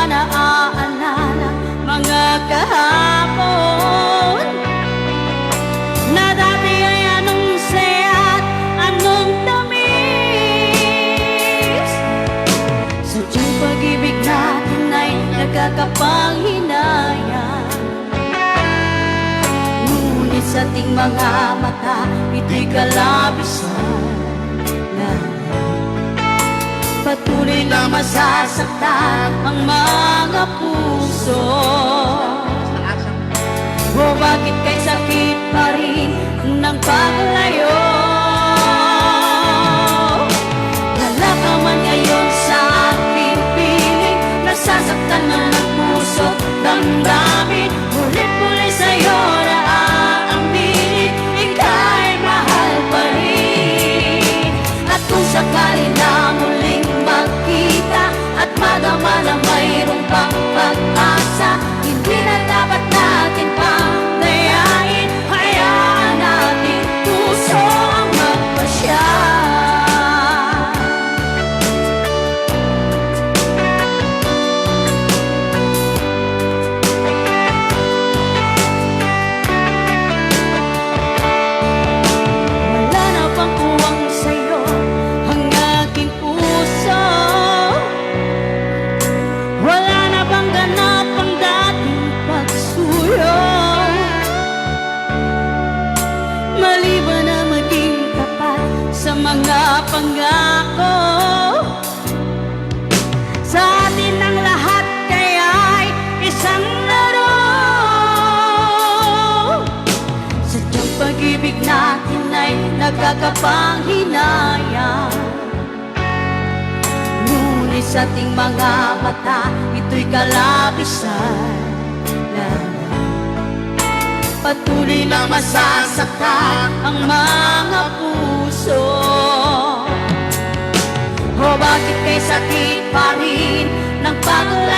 ba naaalala mga kahapon na dati ay anong saya at anong tamis? Sadyang pag-ibig natin ay nagkakapanghinayang, ngunit sa ating mga mata ito'y kalabisan na patuloy na masasaktan ang mga puso. O bakit kay sakit pa rin ng paglayo? Wala ka man ngayon sa aking piling, nasasaktan ng puso, damdamin, ulit-ulit sa'yo na aaminin, ika'y mahal pa rin. At kung sakali na muling magkita at madama na mayroong pang pag-asa, hindi na dapat natin pang dayain, hayaan natin puso ang magpasya. Wala na pang uwang sa'yo ang aking puso, wala na bang ganap ang dating pagsuyo? Maliban na maging tapat sa mga pangako, sa atin ang lahat kaya'y isang laro. Sadyang pag-ibig natin ay nagkakapanghinayang, ngunit sa ating mga mata ito'y kalabisan na patuloy na masasaktan ang mga puso. O bakit kay sakit pa rin ng paglayo?